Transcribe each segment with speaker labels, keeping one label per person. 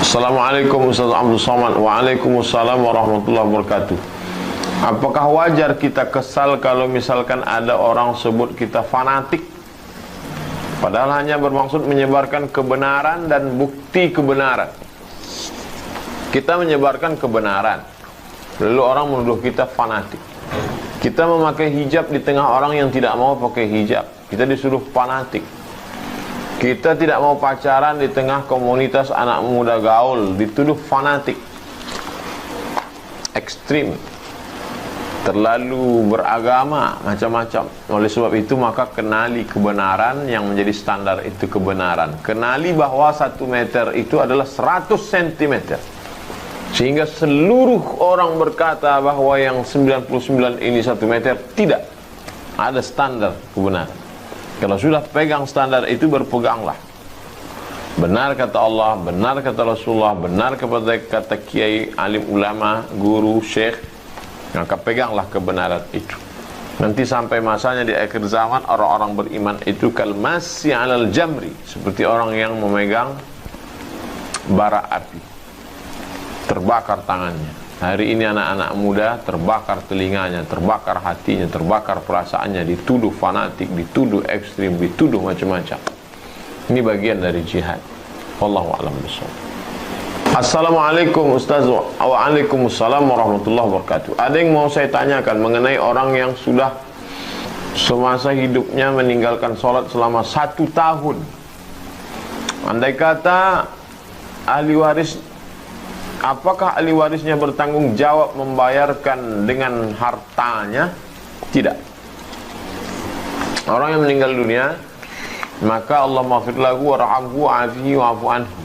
Speaker 1: Assalamualaikum Ustaz Abdul Somad. Waalaikumsalam warahmatullahi wabarakatuh. Apakah wajar kita kesal kalau misalkan ada orang sebut kita fanatik, padahal hanya bermaksud menyebarkan kebenaran dan bukti kebenaran? Kita menyebarkan kebenaran, lalu orang menuduh kita fanatik. Kita memakai hijab di tengah orang yang tidak mau pakai hijab, kita disuruh fanatik. Kita tidak mau pacaran di tengah komunitas anak muda gaul, dituduh fanatik. Ekstrim, terlalu beragama, macam-macam. Oleh sebab itu maka kenali kebenaran yang menjadi standar itu kebenaran. Kenali bahwa 1 meter itu adalah 100 cm, sehingga seluruh orang berkata bahwa yang 99 ini 1 meter. Tidak ada standar kebenaran. Kalau sudah pegang standar itu, berpeganglah. Benar kata Allah, benar kata Rasulullah, benar kata kiai, alim ulama, guru, syekh, maka peganglah kebenaran itu. Nanti sampai masanya di akhir zaman, orang-orang beriman itu kalmasi alal jamri, seperti orang yang memegang bara api, terbakar tangannya. Hari ini anak-anak muda terbakar telinganya, terbakar hatinya, terbakar perasaannya, dituduh fanatik, dituduh ekstrim, dituduh macam-macam. Ini bagian dari jihad. Wallahu a'lam bishawab. Assalamualaikum Ustaz. Waalaikumsalam warahmatullahi wabarakatuh. Ada yang mau saya tanyakan mengenai orang yang sudah semasa hidupnya meninggalkan sholat selama 1 tahun. Andai kata ahli waris, apakah ahli warisnya bertanggung jawab membayarkan dengan hartanya? Tidak. Orang yang meninggal dunia, maka Allah maghfir lahu warhamhu wa'afihi wa'fu anhu.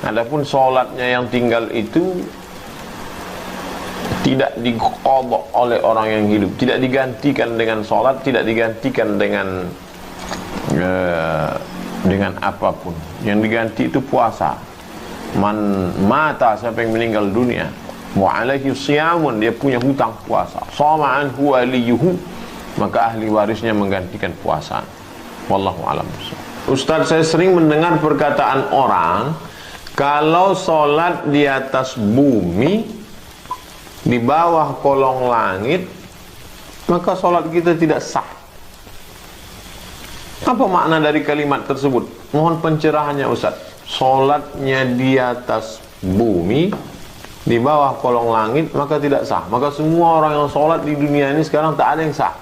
Speaker 1: Adapun sholatnya yang tinggal itu tidak diqadha oleh orang yang hidup, tidak digantikan dengan sholat, tidak digantikan dengan apapun. Yang diganti itu puasa. Man mata, siapa yang meninggal dunia, wa alaihi siyamun, dia punya hutang puasa, shama anhu waliyuhu, maka ahli warisnya menggantikan puasa. Wallahu a'lam. Ustaz, saya sering mendengar perkataan orang, kalau sholat di atas bumi, di bawah kolong langit, maka sholat kita tidak sah. Apa makna dari kalimat tersebut? Mohon pencerahannya Ustaz. Sholatnya di atas bumi, di bawah kolong langit, maka tidak sah. Maka semua orang yang sholat di dunia ini sekarang tak ada yang sah,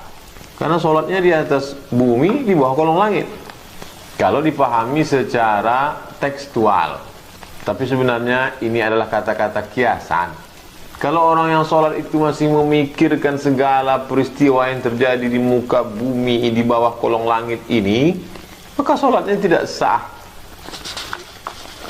Speaker 1: karena sholatnya di atas bumi, di bawah kolong langit. Kalau dipahami secara tekstual. Tapi sebenarnya ini adalah kata-kata kiasan. Kalau orang yang sholat itu masih memikirkan segala peristiwa yang terjadi di muka bumi, di bawah kolong langit ini, maka sholatnya tidak sah,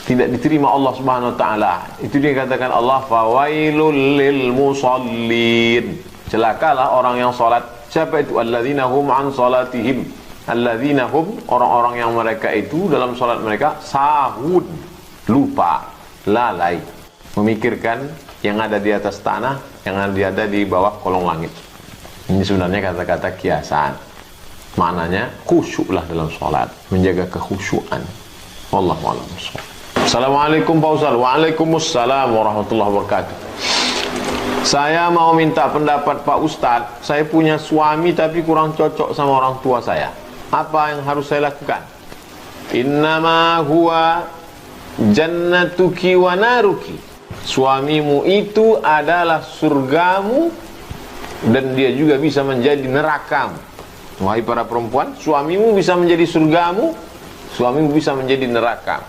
Speaker 1: tidak diterima Allah Subhanahu wa taala. Itu dikatakan Allah, fawailul lil musallin. Celakalah orang yang salat. Siapa itu? Alladzina hum an salatihim. Alladzina hum, orang-orang yang mereka itu dalam salat mereka sahun, lupa, lalai, memikirkan yang ada di atas tanah, yang ada di bawah kolong langit. Ini sebenarnya kata-kata kiasan. Maknanya khusyuklah dalam salat, menjaga kekhusyuan. Wallahu a'lam. Assalamualaikum Pak Ustaz. Waalaikumsalam warahmatullahi wabarakatuh. Saya mau minta pendapat Pak Ustaz. Saya punya suami tapi kurang cocok sama orang tua saya. Apa yang harus saya lakukan? Innama huwa jannatuki wa naruki. Suamimu itu adalah surgamu dan dia juga bisa menjadi nerakamu. Wahai para perempuan, suamimu bisa menjadi surgamu, suamimu bisa menjadi nerakamu.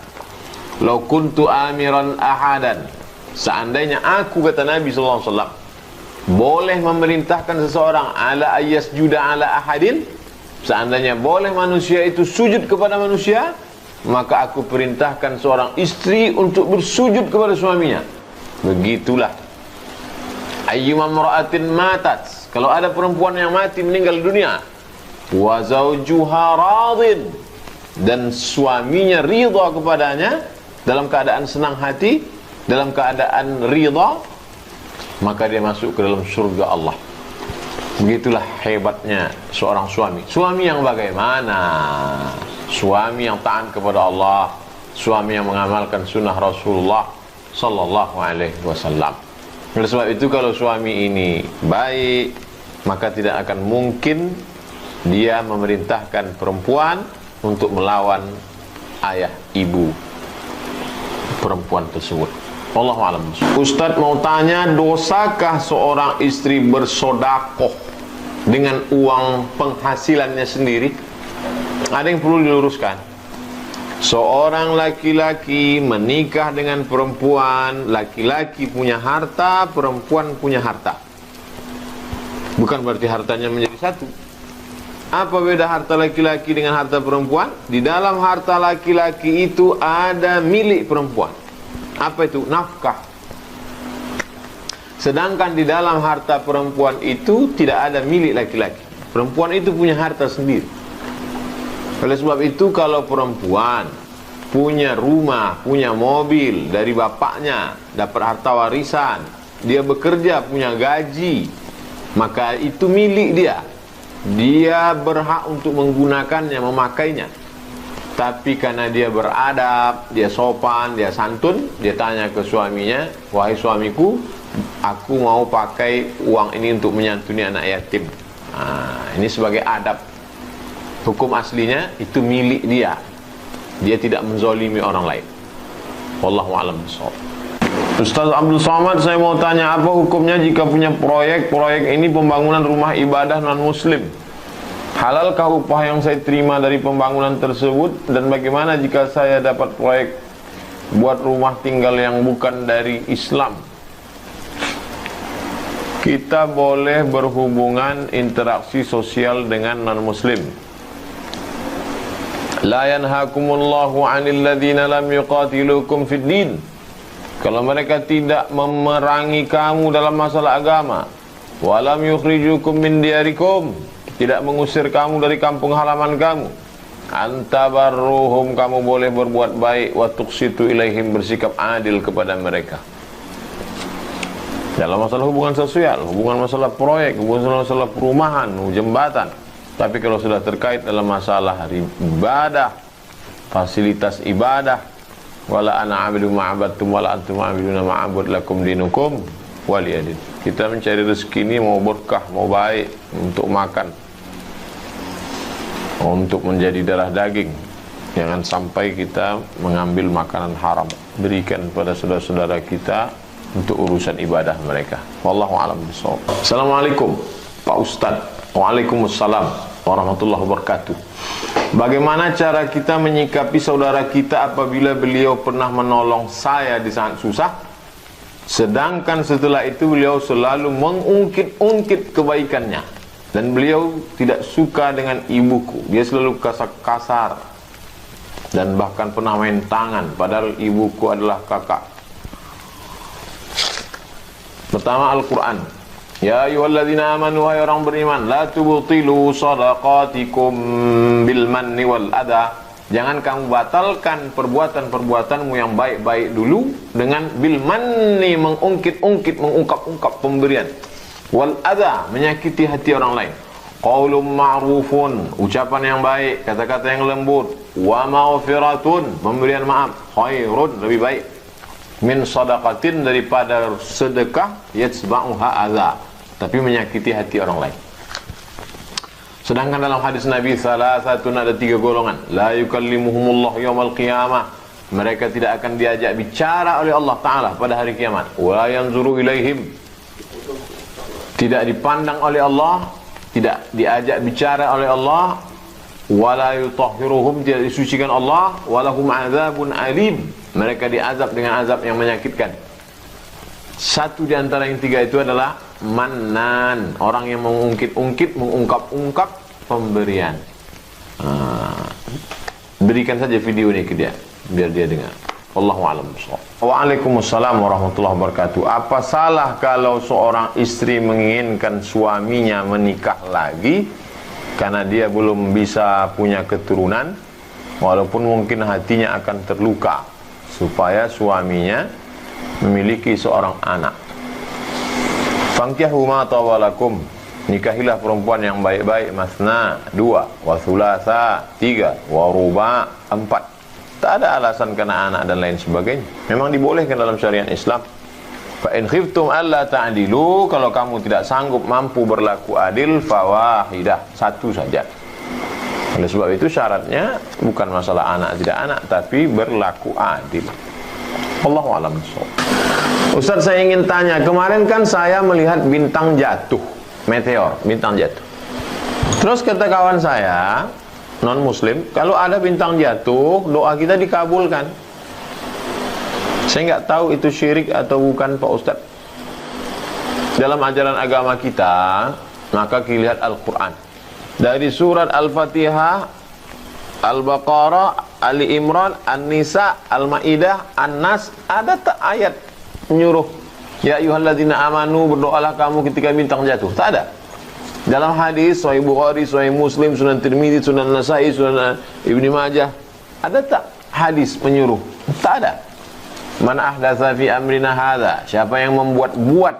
Speaker 1: Lau kuntu amiran ahadan, seandainya aku, kata Nabi SAW, boleh memerintahkan seseorang ala ayas juda ala ahadin, seandainya boleh manusia itu sujud kepada manusia, maka aku perintahkan seorang istri untuk bersujud kepada suaminya. Begitulah. Ayyuma mra'atin matat, kalau ada perempuan yang mati, meninggal dunia, wa zawjuha radin, dan suaminya ridha kepadanya, dalam keadaan senang hati, dalam keadaan ridha, maka dia masuk ke dalam surga Allah. Begitulah hebatnya seorang suami. Suami yang bagaimana? Suami yang taat kepada Allah, suami yang mengamalkan sunnah Rasulullah, sallallahu alaihi wasallam. Oleh sebab itu kalau suami ini baik, maka tidak akan mungkin dia memerintahkan perempuan untuk melawan ayah ibu perempuan tersebut. Wallahu a'lam. Ustaz mau tanya, dosakah seorang istri bersodakoh dengan uang penghasilannya sendiri? Ada yang perlu diluruskan. Seorang laki-laki menikah dengan perempuan, laki-laki punya harta, perempuan punya harta. Bukan berarti hartanya menjadi satu. Apa beda harta laki-laki dengan harta perempuan? Di dalam harta laki-laki itu ada milik perempuan. Apa itu? Nafkah. Sedangkan di dalam harta perempuan itu tidak ada milik laki-laki. Perempuan itu punya harta sendiri. Oleh sebab itu kalau perempuan punya rumah, punya mobil dari bapaknya, dapat harta warisan, dia bekerja, punya gaji, maka itu milik dia. Dia berhak untuk menggunakannya, memakainya. Tapi karena dia beradab, dia sopan, dia santun, dia tanya ke suaminya, wahai suamiku, aku mau pakai uang ini untuk menyantuni anak yatim. Ini sebagai adab. Hukum aslinya itu milik dia. Dia tidak menzolimi orang lain. Wallahu a'lam bishawab. Ustaz Abdul Somad, saya mau tanya, apa hukumnya jika punya proyek ini pembangunan rumah ibadah non-muslim? Halalkah upah yang saya terima dari pembangunan tersebut? Dan bagaimana jika saya dapat proyek buat rumah tinggal yang bukan dari Islam? Kita boleh berhubungan interaksi sosial dengan non-muslim. La yanhakumullahu 'anil ladzina lam yuqatilukum fid din. Kalau mereka tidak memerangi kamu dalam masalah agama, wa lam yukhrijukum min diyarikum, tidak mengusir kamu dari kampung halaman kamu, antabarruhum, kamu boleh berbuat baik, wa tuqsitu ilaihim, bersikap adil kepada mereka. Dalam masalah hubungan sosial, hubungan masalah proyek, hubungan masalah perumahan, jembatan. Tapi kalau sudah terkait dalam masalah ibadah, fasilitas ibadah, wala ana abidu ma'abadtum wala antum abiduna ma'abud lakum dinukum waliyadin. Kita mencari rezeki ini mau berkah, mau baik, untuk makan, untuk menjadi darah daging. Jangan sampai kita mengambil makanan haram, berikan pada saudara-saudara kita untuk urusan ibadah mereka. Wallahu a'lam bishawab. Assalamualaikum Pak Ustaz. Waalaikumsalam warahmatullahi wabarakatuh. Bagaimana cara kita menyikapi saudara kita apabila beliau pernah menolong saya di saat susah, sedangkan setelah itu beliau selalu mengungkit-ungkit kebaikannya, dan beliau tidak suka dengan ibuku. Dia selalu kasar dan bahkan pernah main tangan, padahal ibuku adalah kakak. Pertama, Al-Quran. Ya ayyuhalladzina amanu, wahai orang beriman, la tubtilu shadaqatikum bil manni wal adha. Jangan kamu batalkan perbuatan-perbuatanmu yang baik-baik dulu dengan bil manni, mengungkit-ungkit, mengungkap-ungkap pemberian, wal adha, menyakiti hati orang lain. Qaulun ma'rufun, ucapan yang baik, kata-kata yang lembut, wa maghfiratun, pemberian maaf, khairun, lebih baik, min sadaqatin, daripada sedekah yatsba'uha adza, tapi menyakiti hati orang lain. Sedangkan dalam hadis Nabi, salah satu, ada 3 golongan, la yukallimuhumullah yaumal qiyamah, mereka tidak akan diajak bicara oleh Allah Ta'ala pada hari kiamat, wa yanzuru ilaihim, tidak dipandang oleh Allah, tidak diajak bicara oleh Allah, wala yutahhiruhum, tidak disucikan Allah, walahum azabun alim, mereka diazab dengan azab yang menyakitkan. Satu di antara yang 3 itu adalah mannan, orang yang mengungkit-ungkit, mengungkap-ungkap pemberian. Berikan saja video ini ke dia, biar dia dengar. Wallahu a'lam bishawab. Waalaikumsalam warahmatullahi wabarakatuh. Apa salah kalau seorang istri menginginkan suaminya menikah lagi karena dia belum bisa punya keturunan, walaupun mungkin hatinya akan terluka, supaya suaminya memiliki seorang anak? Fankihu ma tawalakum, nikahilah perempuan yang baik-baik, masna 2, wa thulatha 3, wa ruba 4. Tak ada alasan kena anak dan lain sebagainya. Memang dibolehkan dalam syariat Islam. Fa in khiftum alla ta'dilu, kalau kamu tidak sanggup mampu berlaku adil, fawahidah, satu saja. Oleh sebab itu syaratnya bukan masalah anak tidak anak, tapi berlaku adil. Allahu a'lam bishawab. Ustaz, saya ingin tanya, kemarin kan saya melihat bintang jatuh, meteor, bintang jatuh. Terus kata kawan saya non muslim, kalau ada bintang jatuh, doa kita dikabulkan. Saya nggak tahu itu syirik atau bukan Pak Ustaz. Dalam ajaran agama kita, maka kita lihat Al-Quran. Dari surat Al-Fatihah, Al-Baqarah, Ali Imran, An-Nisa, Al-Ma'idah, An-Nas, ada tak ayat menyuruh ya ayyuhalladzina amanu, berdoalah kamu ketika bintang jatuh? Tak ada. Dalam hadis Sahih Bukhari, Sahih Muslim, Sunan Tirmidzi, Sunan Nasa'i, Sunan Ibnu Majah, ada tak hadis menyuruh? Tak ada. Man ahdatsa fi amrina hadza, siapa yang membuat-buat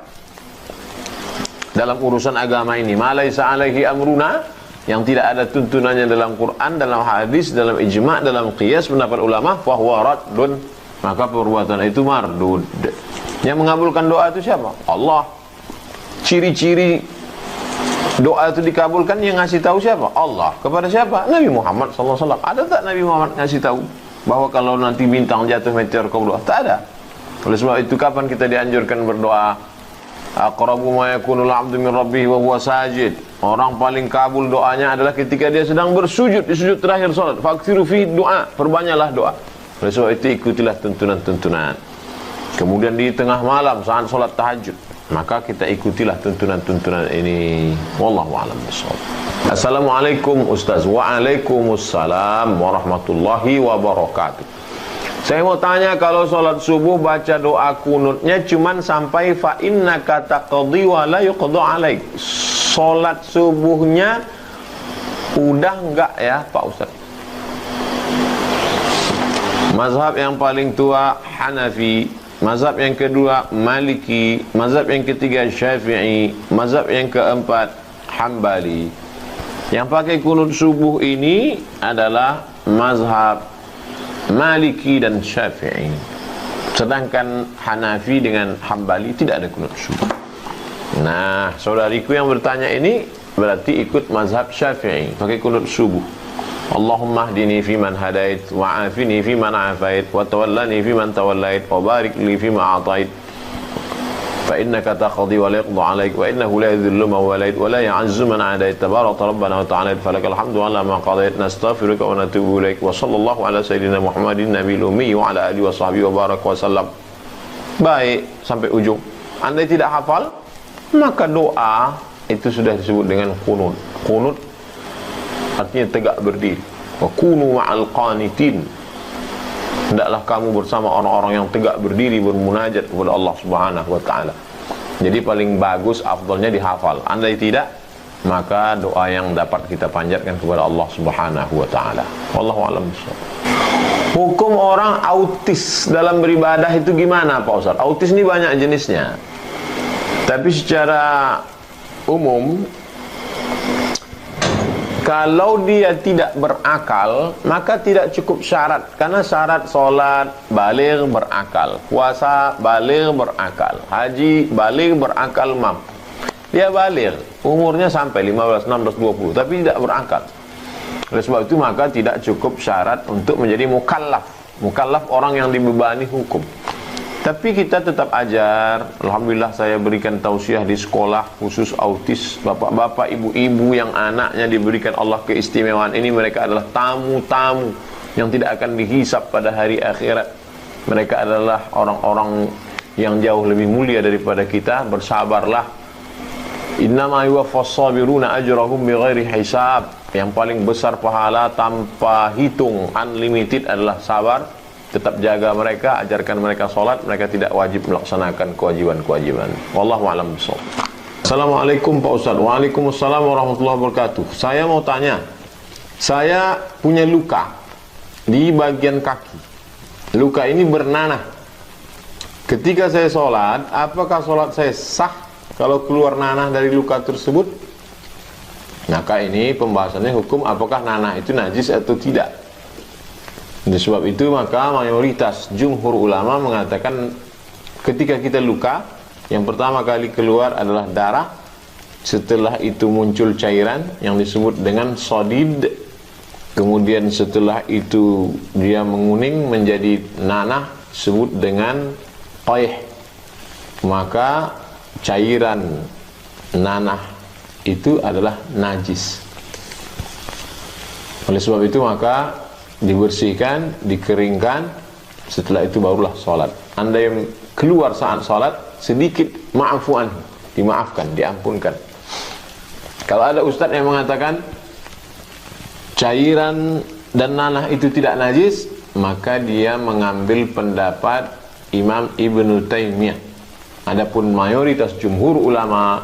Speaker 1: dalam urusan agama ini, ma laisa alaihi amruna, yang tidak ada tuntunannya dalam Quran, dalam hadis, dalam ijma', dalam qiyas, pendapat ulama, fa huwa raddun, maka perbuatan itu mardud. Yang mengabulkan doa itu siapa? Allah. Ciri-ciri doa itu dikabulkan yang ngasih tahu siapa? Allah. Kepada siapa? Nabi Muhammad SAW. Ada tak Nabi Muhammad ngasih tahu bahwa kalau nanti bintang jatuh meteor kau berdoa? Tak ada. Oleh sebab itu kapan kita dianjurkan berdoa? Aqrabu ma yakunul 'abdu min rabbih wa huwa sajid. Orang paling kabul doanya adalah ketika dia sedang bersujud, di sujud terakhir salat. Fakthiru fi doa, perbanyaklah doa. Oleh sebab itu ikutilah tuntunan-tuntunan. Kemudian di tengah malam saat salat tahajud, maka kita ikutilah tuntunan-tuntunan ini. Wallahu a'lam bishawab. Assalamualaikum Ustaz. Waalaikumsalam warahmatullahi wabarakatuh. Saya mau tanya, kalau sholat subuh baca doa kunutnya cuman sampai fa innaka taqdi wa la yuqda alaik. Sholat subuhnya udah enggak ya Pak Ustaz? Mazhab yang paling tua Hanafi, mazhab yang kedua Maliki, mazhab yang ketiga Syafi'i, mazhab yang keempat Hambali. Yang pakai kunut subuh ini adalah mazhab Maliki dan Syafi'i. Sedangkan Hanafi dengan Hambali tidak ada kunut subuh. Nah, saudariku yang bertanya ini berarti ikut mazhab Syafi'i, pakai kunut subuh. Allahumma hdini fiman hadait, wa afini fiman afait, wa tawallani fiman tawallait, wa barik li fima atait, fa innaka taqdi wa la yuqda alaik, wa innahu la yadhillu man walait, wa la ya'azzu man adait, tabaraka rabbana wa ta'ala, falakal hamdu ala ma qadait, nastaghfiruka wa natubu ilaik, wa sallallahu ala sayyidina Muhammadin nabiyil ummi wa ala alihi wa sahbihi wa baraka wa sallam. Baik, sampai ujung. Andai tidak hafal, maka doa itu sudah disebut dengan kunut. Kunut artinya tegak berdiri. Wa kunu ma'al qanitin. Hendaklah kamu bersama orang-orang yang tegak berdiri bermunajat kepada Allah Subhanahu wa taala. Jadi paling bagus, afdalnya dihafal. Andai tidak, maka doa yang dapat kita panjatkan kepada Allah Subhanahu wa taala. Wallahu a'lam bishawab. Hukum orang autis dalam beribadah itu gimana Pak Ustaz? Autis ini banyak jenisnya. Tapi secara umum, kalau dia tidak berakal, maka tidak cukup syarat. Karena syarat solat baligh berakal, puasa baligh berakal, haji baligh berakal mampu. Dia baligh, umurnya sampai 15, 16, 20, tapi tidak berakal. Oleh sebab itu maka tidak cukup syarat untuk menjadi mukallaf. Mukallaf orang yang dibebani hukum. Tapi kita tetap ajar. Alhamdulillah saya berikan tausiah di sekolah khusus autis. Bapak-bapak, ibu-ibu yang anaknya diberikan Allah keistimewaan ini, mereka adalah tamu-tamu yang tidak akan dihisap pada hari akhirat. Mereka adalah orang-orang yang jauh lebih mulia daripada kita. Bersabarlah. Innama yuwaffas sabiruna ajrahum bighairi hisab. Yang paling besar pahala tanpa hitung, unlimited, adalah sabar. Tetap jaga mereka, ajarkan mereka sholat. Mereka tidak wajib melaksanakan kewajiban-kewajiban. Wallahu a'lam bishawab. Assalamualaikum Pak Ustaz. Waalaikumsalam warahmatullahi wabarakatuh. Saya mau tanya, saya punya luka di bagian kaki. Luka ini bernanah. Ketika saya sholat, apakah sholat saya sah kalau keluar nanah dari luka tersebut? Maka ini pembahasannya hukum apakah nanah itu najis atau tidak. Oleh sebab itu maka mayoritas jumhur ulama mengatakan ketika kita luka, yang pertama kali keluar adalah darah, setelah itu muncul cairan yang disebut dengan sodid, kemudian setelah itu dia menguning menjadi nanah, disebut dengan qaih. Maka cairan nanah itu adalah najis. Oleh sebab itu maka dibersihkan, dikeringkan, setelah itu barulah sholat. Anda yang keluar saat sholat sedikit ma'afuan, dimaafkan, diampunkan. Kalau ada ustadz yang mengatakan cairan dan nanah itu tidak najis, maka dia mengambil pendapat Imam Ibnu Taimiyah. Adapun mayoritas jumhur ulama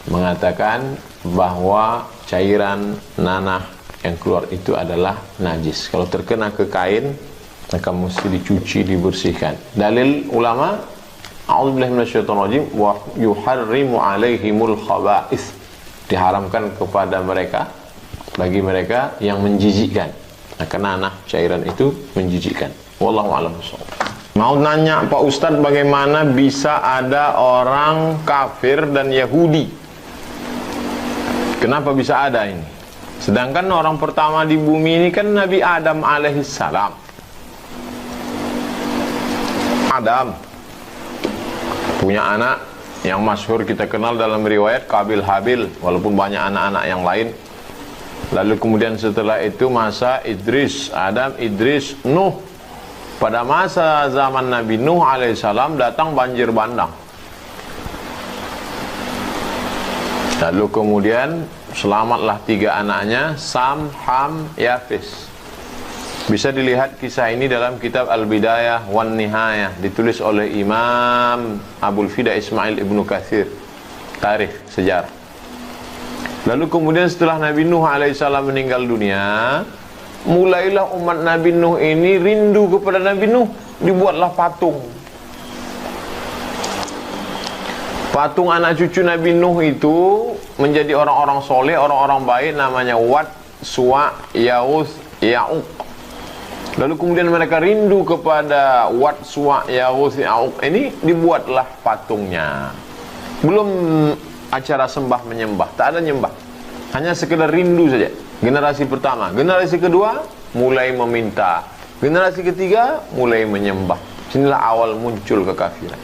Speaker 1: mengatakan bahwa cairan nanah yang keluar itu adalah najis. Kalau terkena ke kain, maka mesti dicuci, dibersihkan. Dalil ulama, a'udzubillahi minasyaitonirrajim, wa yuharrimu 'alaihimul khaba'its, diharamkan kepada mereka, bagi mereka yang menjijikkan. Maka nanah cairan itu menjijikkan. Wallahu a'lam bishawab. Mau nanya Pak Ustadz, bagaimana bisa ada orang kafir dan Yahudi? Kenapa bisa ada ini? Sedangkan orang pertama di bumi ini kan Nabi Adam alaihissalam. Adam punya anak yang masyhur kita kenal dalam riwayat Qabil Habil, walaupun banyak anak-anak yang lain. Lalu kemudian setelah itu masa Idris, Adam, Idris, Nuh. Pada masa zaman Nabi Nuh alaihissalam datang banjir bandang. Lalu kemudian selamatlah 3 anaknya, Sam, Ham, Yafis. Bisa dilihat kisah ini dalam kitab Al-Bidayah wan Nihayah, ditulis oleh Imam Abul Fida Ismail Ibnu Katsir, tarikh sejarah. Lalu kemudian setelah Nabi Nuh alaihissalam meninggal dunia, mulailah umat Nabi Nuh ini rindu kepada Nabi Nuh. Dibuatlah patung. Patung anak cucu Nabi Nuh itu menjadi orang-orang soleh, orang-orang baik, namanya Wad, Suwa, Ya'uth, Ya'uq. Lalu kemudian mereka rindu kepada Wad, Suwa, Ya'uth, Ya'uq. Ini dibuatlah patungnya. Belum acara sembah menyembah, tak ada nyembah, hanya sekedar rindu saja. Generasi pertama, generasi kedua mulai meminta, generasi ketiga mulai menyembah. Inilah awal muncul kekafiran.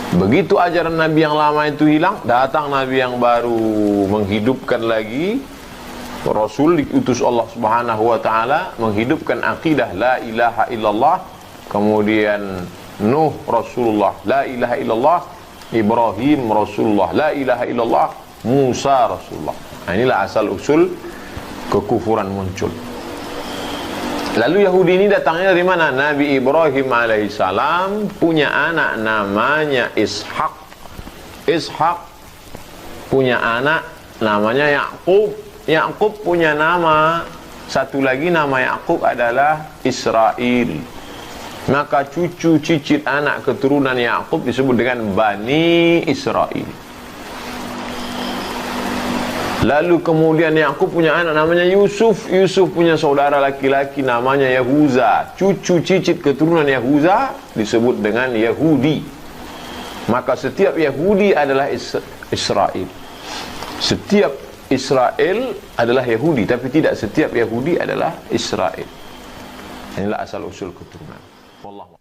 Speaker 1: Begitu ajaran Nabi yang lama itu hilang, datang Nabi yang baru menghidupkan lagi. Rasul diutus Allah Subhanahu wa taala menghidupkan akidah la ilaha illallah. Kemudian Nuh Rasulullah, la ilaha illallah. Ibrahim Rasulullah, la ilaha illallah. Musa Rasulullah. Nah, inilah asal usul kekufuran muncul. Lalu Yahudi ini datangnya dari mana? Nabi Ibrahim alaihissalam punya anak namanya Ishak. Ishak punya anak namanya Yakub. Yakub punya nama satu lagi, nama Yakub adalah Israel. Maka cucu cicit anak keturunan Yakub disebut dengan Bani Israel. Lalu kemudian Yakub punya anak namanya Yusuf. Yusuf punya saudara laki-laki namanya Yahuza. Cucu cicit keturunan Yahuza disebut dengan Yahudi. Maka setiap Yahudi adalah Israel. Setiap Israel adalah Yahudi, tapi tidak setiap Yahudi adalah Israel. Inilah asal usul keturunan. Wallahu